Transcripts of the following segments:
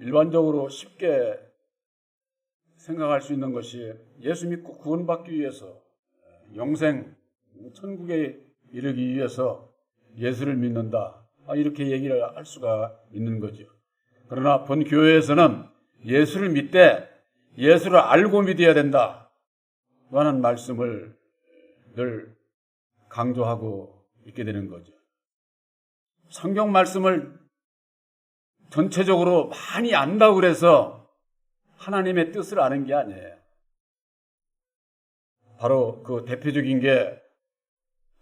일반적으로 쉽게 생각할 수 있는 것이 예수 믿고 구원받기 위해서 영생, 천국에 이르기 위해서 예수를 믿는다. 이렇게 얘기를 할 수가 있는 거죠. 그러나 본 교회에서는 예수를 믿되 예수를 알고 믿어야 된다. 라는 말씀을 늘 강조하고 있게 되는 거죠. 성경 말씀을 전체적으로 많이 안다고 그래서 하나님의 뜻을 아는 게 아니에요. 바로 그 대표적인 게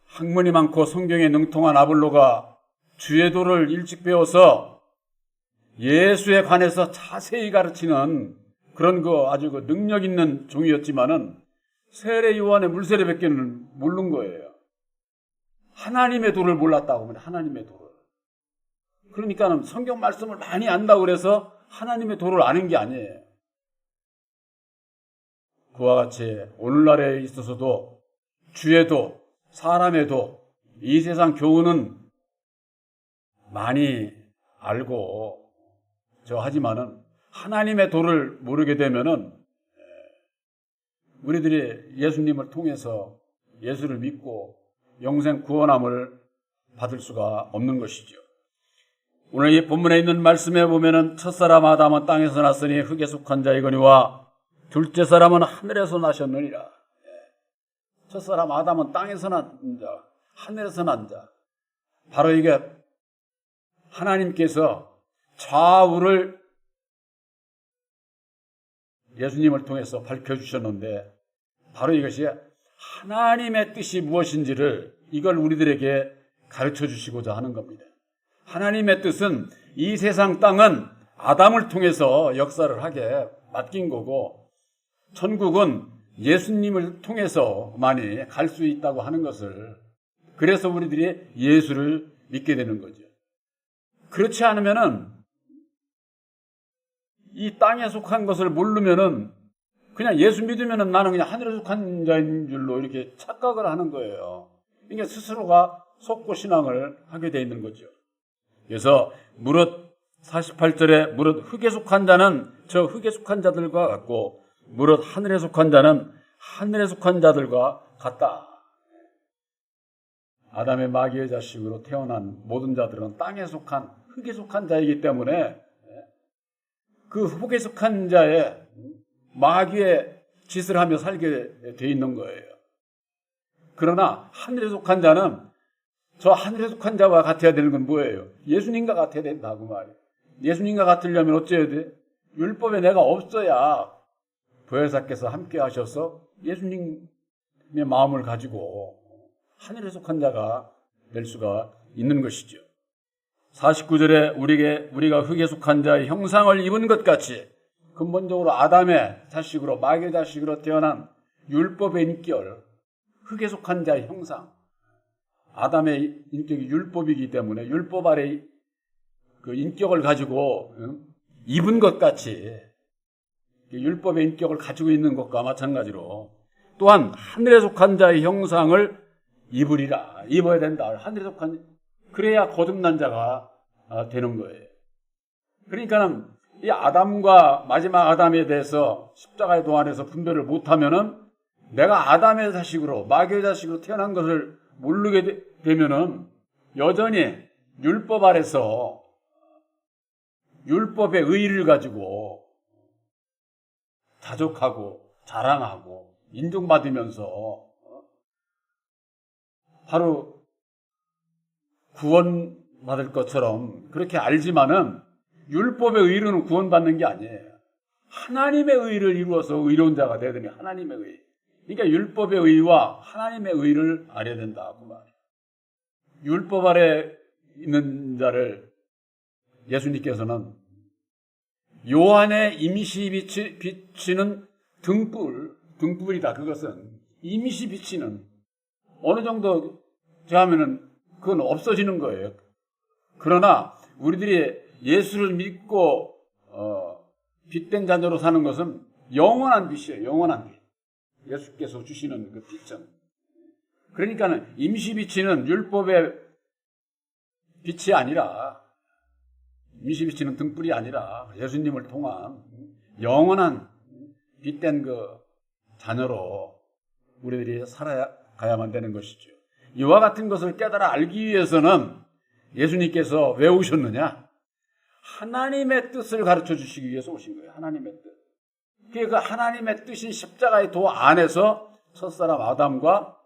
학문이 많고 성경에 능통한 아볼로가 주의 도를 일찍 배워서 예수에 관해서 자세히 가르치는 그런 아주 능력 있는 종이었지만은 세례 요한의 물세례 뵙기는 모르는 거예요. 하나님의 도를 몰랐다고 하면 하나님의 도를. 그러니까 성경 말씀을 많이 안다고 그래서 하나님의 도를 아는 게 아니에요. 그와 같이 오늘날에 있어서도 주의 도, 사람의 도, 이 세상 교훈은 많이 알고 하지만은 하나님의 도를 모르게 되면은 우리들이 예수님을 통해서 예수를 믿고 영생 구원함을 받을 수가 없는 것이죠. 오늘 이 본문에 있는 말씀에 보면은 첫사람 아담은 땅에서 났으니 흙에 속한 자이거니와 둘째 사람은 하늘에서 나셨느니라. 첫사람 아담은 땅에서 난 자, 하늘에서 난 자. 바로 이게 하나님께서 좌우를 예수님을 통해서 밝혀주셨는데 바로 이것이 하나님의 뜻이 무엇인지를 이걸 우리들에게 가르쳐 주시고자 하는 겁니다. 하나님의 뜻은 이 세상 땅은 아담을 통해서 역사를 하게 맡긴 거고 천국은 예수님을 통해서만이 갈 수 있다고 하는 것을 그래서 우리들이 예수를 믿게 되는 거죠. 그렇지 않으면은 이 땅에 속한 것을 모르면은 그냥 예수 믿으면은 나는 그냥 하늘에 속한 자인 줄로 이렇게 착각을 하는 거예요. 그러니까 스스로가 속고 신앙을 하게 돼 있는 거죠. 그래서 무릇 48절에 무릇 흙에 속한 자는 저 흙에 속한 자들과 같고 무릇 하늘에 속한 자는 하늘에 속한 자들과 같다. 아담의 마귀의 자식으로 태어난 모든 자들은 땅에 속한 흙에 속한 자이기 때문에 그 흙에 속한 자의 마귀의 짓을 하며 살게 돼 있는 거예요. 그러나 하늘에 속한 자는 저 하늘에 속한 자와 같아야 되는 건 뭐예요? 예수님과 같아야 된다고 말이에요. 예수님과 같으려면 어째야 돼? 율법에 내가 없어야 보혜사께서 함께 하셔서 예수님의 마음을 가지고 하늘에 속한 자가 될 수가 있는 것이죠. 49절에 우리가 흙에 속한 자의 형상을 입은 것 같이 근본적으로 아담의 자식으로 마귀의 자식으로 태어난 율법의 인격, 흙에 속한 자의 형상, 아담의 인격이 율법이기 때문에 율법 아래 그 인격을 가지고 입은 것 같이 율법의 인격을 가지고 있는 것과 마찬가지로 또한 하늘에 속한 자의 형상을 입으리라. 입어야 된다. 하늘에 속한 그래야 거듭난 자가 되는 거예요. 그러니까 이 아담과 마지막 아담에 대해서 십자가의 도안에서 분별을 못하면은 내가 아담의 자식으로 마귀의 자식으로 태어난 것을 모르게 되면은 여전히 율법 아래서 율법의 의의를 가지고 자족하고 자랑하고 인정받으면서 바로 구원받을 것처럼 그렇게 알지만은 율법의 의로는 구원받는 게 아니에요. 하나님의 의를 이루어서 의로운 자가 되더니 하나님의 의. 그러니까 율법의 의와 하나님의 의를 알아야 된다. 그 말이에요. 율법 아래 있는 자를 예수님께서는 요한의 임시 비치는 등불이다. 그것은 임시 비치는 어느 정도 하면은 그건 없어지는 거예요. 그러나 우리들이 예수를 믿고 빛된 자녀로 사는 것은 영원한 빛이에요. 영원한 빛. 예수께서 주시는 그 빛은. 그러니까는 임시 빛은 율법의 빛이 아니라 미시비치는 등불이 아니라 예수님을 통한 영원한 빛된 그 자녀로 우리들이 살아가야만 되는 것이죠. 이와 같은 것을 깨달아 알기 위해서는 예수님께서 왜 오셨느냐? 하나님의 뜻을 가르쳐 주시기 위해서 오신 거예요. 하나님의 뜻. 그 하나님의 뜻인 십자가의 도 안에서 첫사람 아담과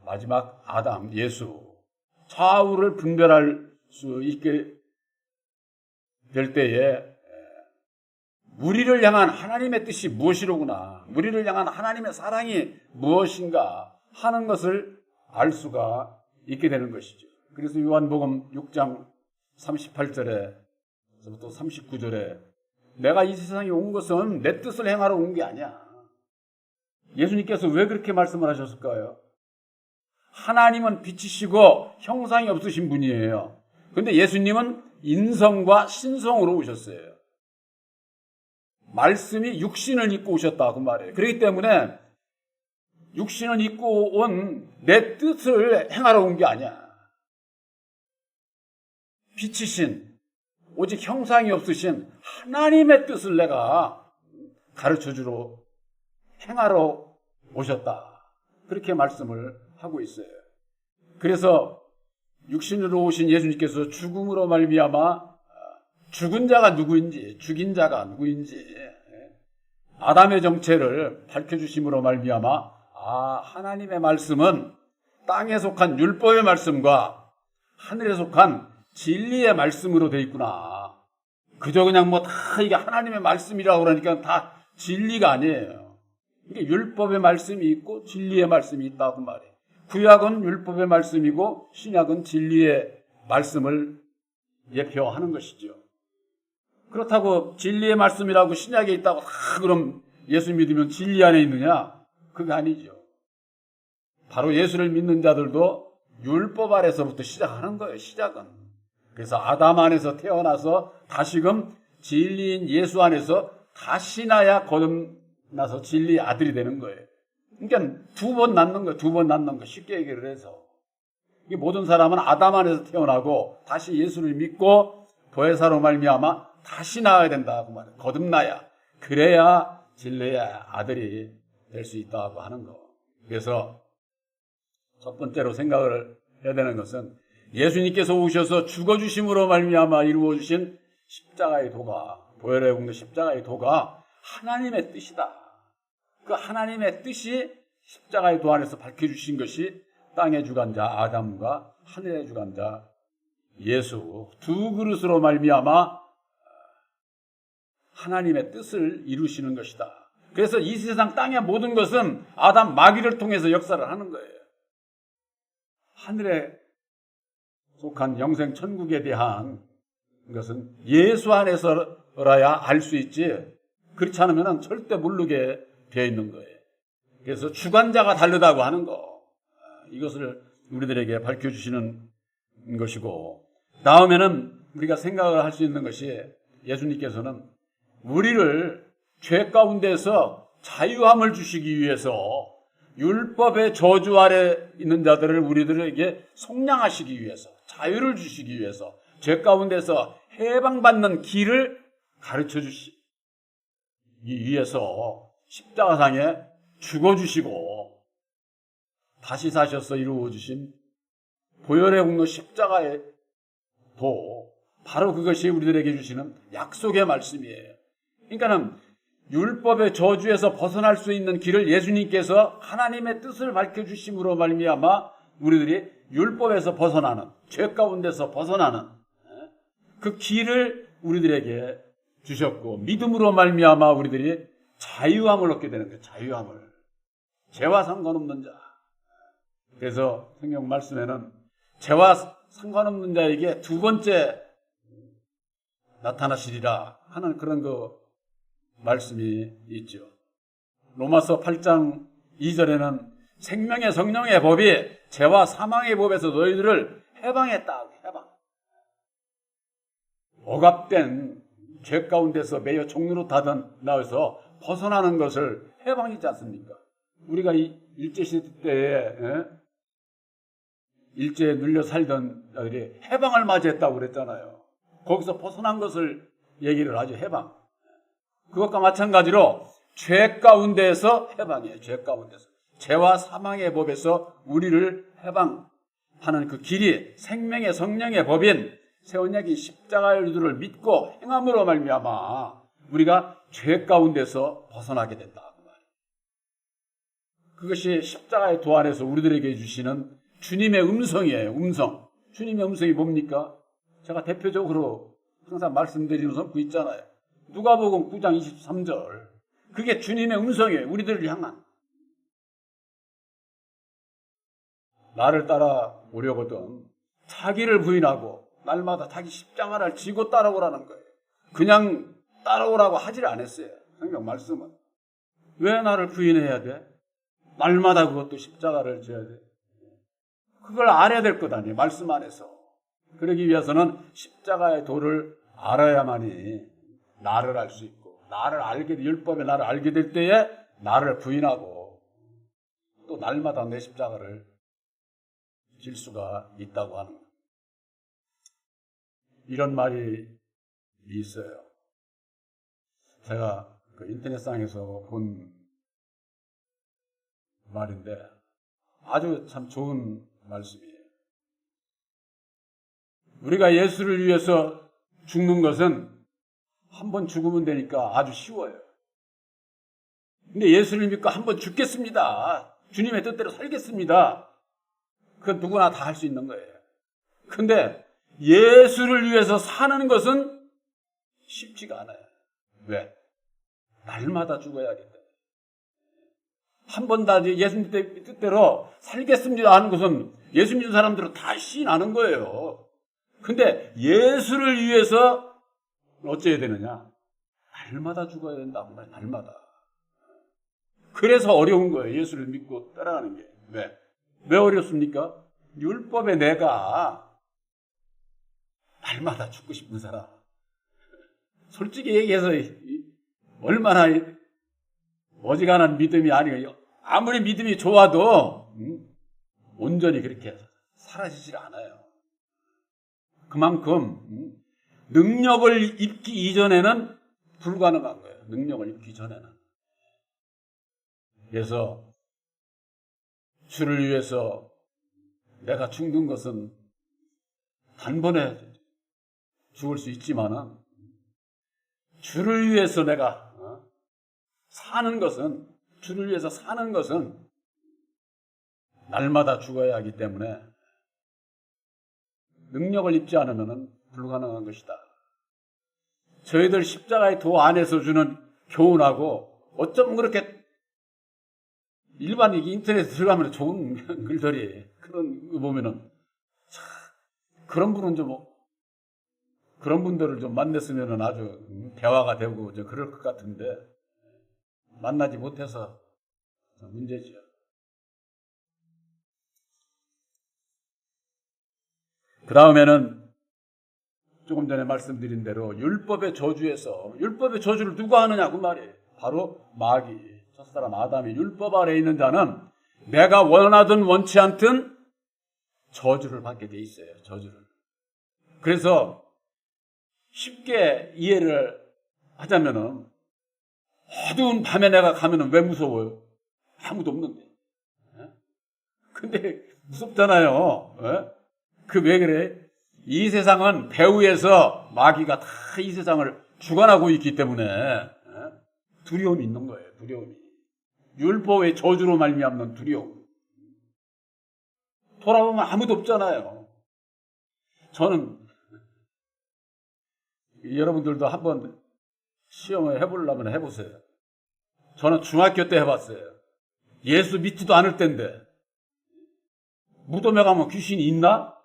마지막 아담 예수 좌우를 분별할 수 있게 될 때에 우리를 향한 하나님의 뜻이 무엇이로구나, 우리를 향한 하나님의 사랑이 무엇인가 하는 것을 알 수가 있게 되는 것이죠. 그래서 요한복음 6장 38절에서부터 39절에 내가 이 세상에 온 것은 내 뜻을 행하러 온 게 아니야. 예수님께서 왜 그렇게 말씀을 하셨을까요? 하나님은 빛이시고 형상이 없으신 분이에요. 그런데 예수님은 인성과 신성으로 오셨어요. 말씀이 육신을 입고 오셨다 그 말이에요. 그렇기 때문에 육신을 입고 온 내 뜻을 행하러 온 게 아니야. 빛이신 오직 형상이 없으신 하나님의 뜻을 내가 가르쳐주러 행하러 오셨다. 그렇게 말씀을 하고 있어요. 그래서 육신으로 오신 예수님께서 죽음으로 말미암아 죽은 자가 누구인지, 죽인 자가 누구인지 아담의 정체를 밝혀주심으로 말미암아 하나님의 말씀은 땅에 속한 율법의 말씀과 하늘에 속한 진리의 말씀으로 되어 있구나. 그저 그냥 다 이게 하나님의 말씀이라고 그러니까 다 진리가 아니에요. 이게 율법의 말씀이 있고 진리의 말씀이 있다고 말이에요. 구약은 율법의 말씀이고 신약은 진리의 말씀을 예표하는 것이죠. 그렇다고 진리의 말씀이라고 신약에 있다고 그럼 예수 믿으면 진리 안에 있느냐? 그게 아니죠. 바로 예수를 믿는 자들도 율법 아래서부터 시작하는 거예요. 시작은. 그래서 아담 안에서 태어나서 다시금 진리인 예수 안에서 다시 나야 거듭나서 진리의 아들이 되는 거예요. 그러니까 두 번 낳는 거예요. 두 번 낳는 거. 쉽게 얘기를 해서. 이 모든 사람은 아담 안에서 태어나고 다시 예수를 믿고 보혜사로 말미암아 다시 낳아야 된다 그 말이에요. 거듭나야. 그래야 진리의 아들이 될 수 있다고 하는 거. 그래서 첫 번째로 생각을 해야 되는 것은 예수님께서 오셔서 죽어주심으로 말미암아 이루어주신 십자가의 도가, 보혈의 공로 십자가의 도가 하나님의 뜻이다. 그 하나님의 뜻이 십자가의 도 안에서 밝혀주신 것이 땅의 주관자 아담과 하늘의 주관자 예수 두 그릇으로 말미암아 하나님의 뜻을 이루시는 것이다. 그래서 이 세상 땅의 모든 것은 아담 마귀를 통해서 역사를 하는 거예요. 하늘에 속한 영생 천국에 대한 것은 예수 안에서라야 알 수 있지 그렇지 않으면 절대 모르게 되어 있는 거예요. 그래서 주관자가 다르다고 하는 거 이것을 우리들에게 밝혀주시는 것이고 다음에는 우리가 생각을 할 수 있는 것이 예수님께서는 우리를 죄 가운데서 자유함을 주시기 위해서 율법의 저주 아래 있는 자들을 우리들에게 속량하시기 위해서 자유를 주시기 위해서 죄 가운데서 해방받는 길을 가르쳐 주시기 위해서 십자가상에 죽어주시고 다시 사셔서 이루어주신 보혈의 공로 십자가의 도 바로 그것이 우리들에게 주시는 약속의 말씀이에요. 그러니까는 율법의 저주에서 벗어날 수 있는 길을 예수님께서 하나님의 뜻을 밝혀주심으로 말미암아 우리들이 율법에서 벗어나는 죄 가운데서 벗어나는 그 길을 우리들에게 주셨고 믿음으로 말미암아 우리들이 자유함을 얻게 되는 거예요. 자유함을. 죄와 상관없는 자. 그래서 성경 말씀에는 죄와 상관없는 자에게 두 번째 나타나시리라 하는 그런 말씀이 있죠. 로마서 8장 2절에는 생명의 성령의 법이 죄와 사망의 법에서 너희들을 해방했다. 해방. 억압된 죄 가운데서 매여 종노릇하던 나에서 벗어나는 것을 해방이지 않습니까? 우리가 이 일제시대 때에 일제에 눌려 살던 자들이 해방을 맞이했다고 그랬잖아요. 거기서 벗어난 것을 얘기를 하죠. 해방. 그것과 마찬가지로 죄 가운데에서 해방이에요. 죄 가운데서. 죄와 사망의 법에서 우리를 해방하는 그 길이 생명의 성령의 법인 새 언약인 십자가의 의도를 믿고 행함으로 말미암아 우리가 죄 가운데서 벗어나게 된다. 그것이 십자가의 도 안에서 우리들에게 주시는 주님의 음성이에요. 음성. 주님의 음성이 뭡니까? 제가 대표적으로 항상 말씀드리는 성구 있잖아요. 누가복음 9장 23절. 그게 주님의 음성이에요. 우리들을 향한. 나를 따라오려거든 자기를 부인하고 날마다 자기 십자가를 지고 따라오라는 거예요. 그냥 따라오라고 하질 않았어요. 성경 말씀은. 왜 나를 부인해야 돼? 날마다 그것도 십자가를 져야 돼. 그걸 알아야 될 것 아니에요. 말씀 안에서. 그러기 위해서는 십자가의 도를 알아야만이 나를 알 수 있고 나를 알게 율법에 나를 알게 될 때에 나를 부인하고 또 날마다 내 십자가를 질 수가 있다고 하는 거예요. 이런 말이 있어요. 제가 그 인터넷상에서 본 말인데 아주 참 좋은 말씀이에요. 우리가 예수를 위해서 죽는 것은 한 번 죽으면 되니까 아주 쉬워요. 근데 예수를 믿고 한 번 죽겠습니다. 주님의 뜻대로 살겠습니다. 그건 누구나 다 할 수 있는 거예요. 근데 예수를 위해서 사는 것은 쉽지가 않아요. 왜? 날마다 죽어야 하기 때문에. 한 번 다 예수님 뜻대로 살겠습니다 하는 것은 예수 믿는 사람들은 다 시인하는 거예요. 근데 예수를 위해서 어째야 되느냐? 날마다 죽어야 된다고 말이에요. 날마다. 그래서 어려운 거예요. 예수를 믿고 따라가는 게. 왜? 왜 어렵습니까? 율법에 내가 날마다 죽고 싶은 사람. 솔직히 얘기해서 얼마나 어지간한 믿음이 아니에요. 아무리 믿음이 좋아도 온전히 그렇게 사라지질 않아요. 그만큼 능력을 입기 이전에는 불가능한 거예요. 능력을 입기 전에는. 그래서 주를 위해서 내가 죽는 것은 단번에 죽을 수 있지만은 주를 위해서 내가 사는 것은 주를 위해서 사는 것은 날마다 죽어야 하기 때문에 능력을 입지 않으면 불가능한 것이다. 저희들 십자가의 도 안에서 주는 교훈하고 어쩌면 그렇게 일반 인터넷에 들어가면 좋은 글들이 그런 거 보면은 그런 분은 좀 그런 분들을 좀 만났으면 아주 대화가 되고 그럴 것 같은데 만나지 못해서 문제지요. 그 다음에는 조금 전에 말씀드린 대로 율법의 저주에서 율법의 저주를 누가 하느냐 그 말이에요. 바로 마귀, 첫사람 아담이 율법 아래에 있는 자는 내가 원하든 원치 않든 저주를 받게 돼 있어요. 저주를. 그래서 쉽게 이해를 하자면은 어두운 밤에 내가 가면은 왜 무서워요? 아무도 없는데. 근데 무섭잖아요. 그 왜 그래? 이 세상은 배후에서 마귀가 다 이 세상을 주관하고 있기 때문에 두려움이 있는 거예요. 두려움이. 율법의 저주로 말미암는 두려움. 돌아보면 아무도 없잖아요. 저는 여러분들도 한번 시험을 해보려면 해보세요. 저는 중학교 때 해봤어요. 예수 믿지도 않을 때인데 무덤에 가면 귀신이 있나?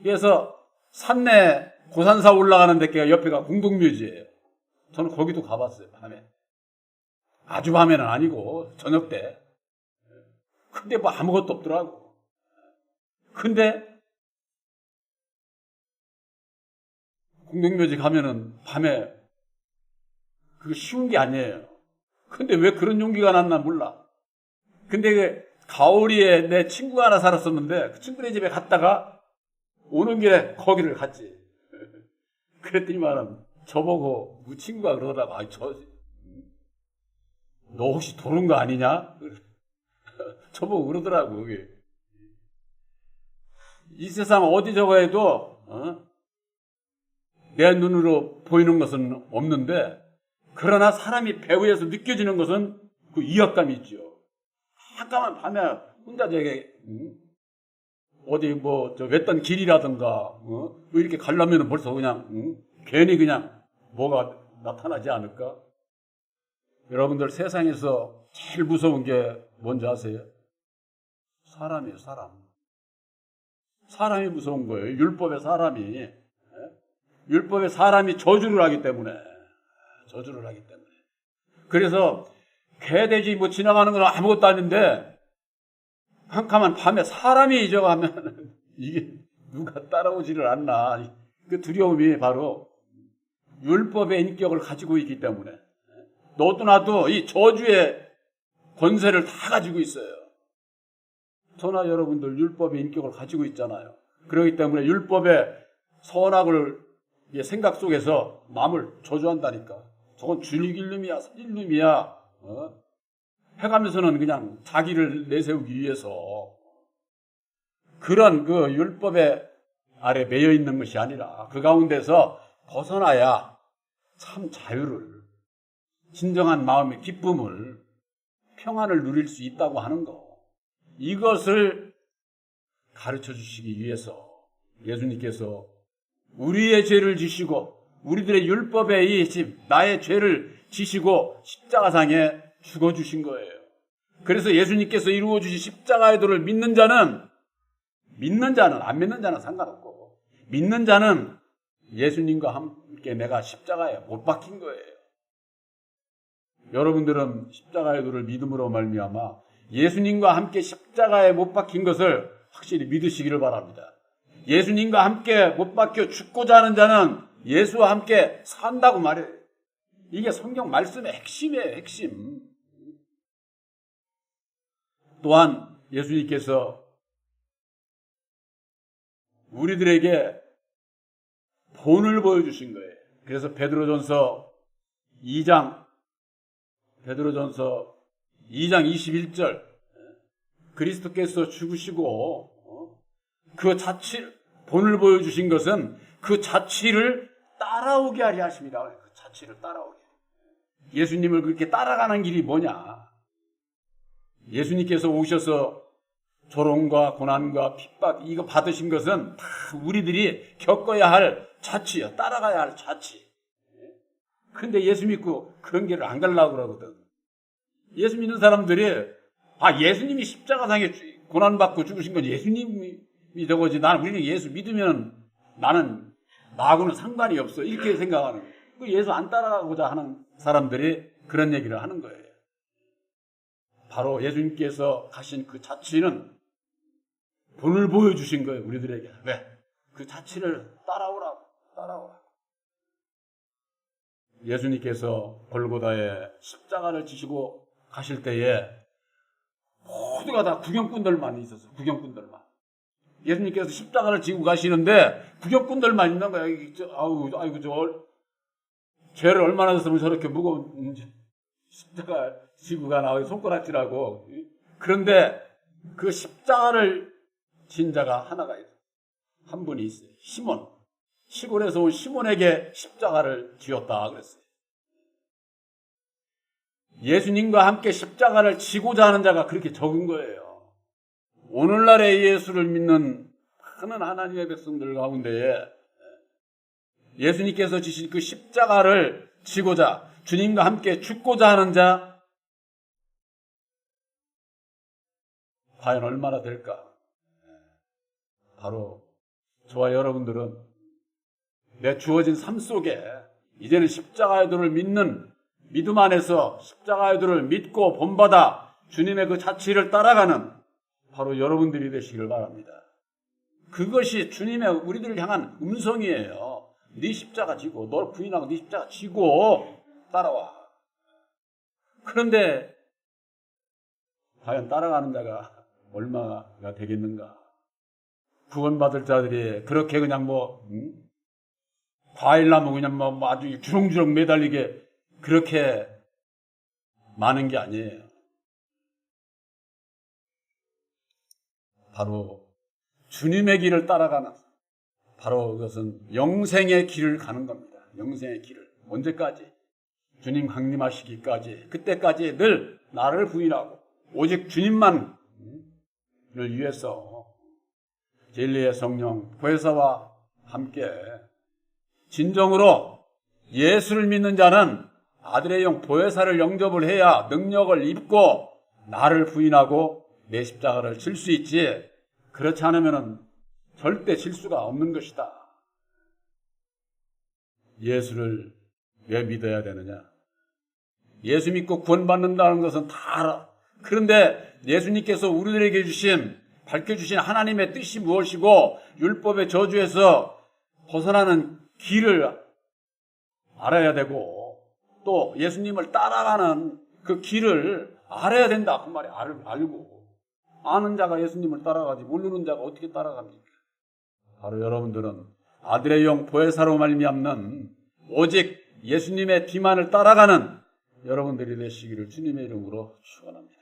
그래서 산내 고산사 올라가는 데가 옆에가 공동묘지예요. 저는 거기도 가봤어요. 밤에. 아주 밤에는 아니고 저녁 때. 근데 뭐 아무것도 없더라고. 근데 공동묘지 가면은 밤에 그거 쉬운 게 아니에요. 근데 왜 그런 용기가 났나 몰라. 근데 그 가오리에 내 친구가 하나 살았었는데 그 친구네 집에 갔다가 오는 길에 거기를 갔지. 그랬더니만 저보고 그 친구가 그러더라고. 너 혹시 도는 거 아니냐? 저보고 그러더라고. 그게. 이 세상 어디 저거 해도 내 눈으로 보이는 것은 없는데, 그러나 사람이 배후에서 느껴지는 것은 그 위압감이 있죠. 잠깐만 밤에 혼자 저게 어디 뭐 저 외딴 길이라든가 뭐 이렇게 가려면 벌써 그냥 괜히 그냥 뭐가 나타나지 않을까? 여러분들 세상에서 제일 무서운 게 뭔지 아세요? 사람이에요, 사람. 사람이 무서운 거예요. 율법의 사람이. 율법의 사람이 저주를 하기 때문에. 그래서 개돼지 뭐 지나가는 건 아무것도 아닌데 캄캄한 밤에 사람이 잊어가면 이게 누가 따라오지를 않나. 그 두려움이 바로 율법의 인격을 가지고 있기 때문에. 너도 나도 이 저주의 권세를 다 가지고 있어요. 저나 여러분들 율법의 인격을 가지고 있잖아요. 그렇기 때문에 율법의 선악을 생각 속에서 마음을 저주한다니까. 저건 죽일 놈이야, 살릴 놈이야. 해가면서는 그냥 자기를 내세우기 위해서 그런 그 율법의 아래 매여 있는 것이 아니라 그 가운데서 벗어나야 참 자유를, 진정한 마음의 기쁨을, 평안을 누릴 수 있다고 하는 거. 이것을 가르쳐 주시기 위해서 예수님께서 우리의 죄를 지시고 우리들의 율법의 나의 죄를 지시고 십자가상에 죽어주신 거예요. 그래서 예수님께서 이루어 주신 십자가의 도를 믿는 자는 안 믿는 자는 상관없고, 믿는 자는 예수님과 함께 내가 십자가에 못 박힌 거예요. 여러분들은 십자가의 도를 믿음으로 말미암아 예수님과 함께 십자가에 못 박힌 것을 확실히 믿으시기를 바랍니다. 예수님과 함께 못 박혀 죽고자 하는 자는 예수와 함께 산다고 말해요. 이게 성경 말씀의 핵심이에요, 핵심. 또한 예수님께서 우리들에게 본을 보여주신 거예요. 그래서 베드로전서 2장 21절 그리스도께서 죽으시고 그 본을 보여주신 것은 그 자취를 따라오게 하려 하십니다. 그 자취를 따라오게. 예수님을 그렇게 따라가는 길이 뭐냐? 예수님께서 오셔서 조롱과 고난과 핍박 이거 받으신 것은 다 우리들이 겪어야 할 자취야. 따라가야 할 자취. 그런데 예수 믿고 그런 길을 안 가려고 그러거든. 예수 믿는 사람들이 예수님이 십자가상에 고난받고 죽으신 건 예수님이 저거지. 우리는 예수 믿으면 나는 나하고는 상관이 없어. 이렇게 생각하는 거예요. 예수 안 따라가고자 하는 사람들이 그런 얘기를 하는 거예요. 바로 예수님께서 가신 그 자취는 본을 보여주신 거예요. 우리들에게. 왜? 그 자취를 따라오라. 예수님께서 골고다에 십자가를 지시고 가실 때에 모두가 다 구경꾼들만 있었어요. 구경꾼들만. 예수님께서 십자가를 지고 가시는데 구경꾼들만 있는 거야. 아이고 저 죄를 얼마나 졌으면 저렇게 무거운 십자가 지고 가나 손가락질하고. 그런데 그 십자가를 진 자가 하나가 있어요. 한 분이 있어요. 시몬. 시골에서 온 시몬에게 십자가를 지었다 그랬어요. 예수님과 함께 십자가를 지고자 하는 자가 그렇게 적은 거예요. 오늘날의 예수를 믿는 많은 하나님의 백성들 가운데에 예수님께서 지신 그 십자가를 지고자, 주님과 함께 죽고자 하는 자 과연 얼마나 될까? 바로 저와 여러분들은 내 주어진 삶 속에 이제는 십자가의 도를 믿는 믿음 안에서 십자가의 도를 믿고 본받아 주님의 그 자취를 따라가는 바로 여러분들이 되시길 바랍니다. 그것이 주님의 우리들을 향한 음성이에요. 네 십자가 지고 널 부인하고 네 십자가 지고 따라와. 그런데 과연 따라가는 자가 얼마가 되겠는가? 구원받을 자들이 그렇게 그냥 과일나무 그냥 뭐 아주 주렁주렁 매달리게 그렇게 많은 게 아니에요. 바로 주님의 길을 따라가는, 바로 그것은 영생의 길을 가는 겁니다. 영생의 길을. 언제까지? 주님 강림하시기까지. 그때까지 늘 나를 부인하고 오직 주님만을 위해서 진리의 성령 보혜사와 함께 진정으로 예수를 믿는 자는 아들의 영 보혜사를 영접을 해야 능력을 입고 나를 부인하고 내 십자가를 질 수 있지. 그렇지 않으면 절대 질 수가 없는 것이다. 예수를 왜 믿어야 되느냐? 예수 믿고 구원받는다는 것은 다 알아. 그런데 예수님께서 우리들에게 밝혀주신 하나님의 뜻이 무엇이고 율법의 저주에서 벗어나는 길을 알아야 되고 또 예수님을 따라가는 그 길을 알아야 된다. 그 말이 알고. 아는 자가 예수님을 따라가지 모르는 자가 어떻게 따라갑니까? 바로 여러분들은 아들의 영 보혜사로 말미암는 오직 예수님의 뒤만을 따라가는 여러분들이 되시기를 주님의 이름으로 축원합니다.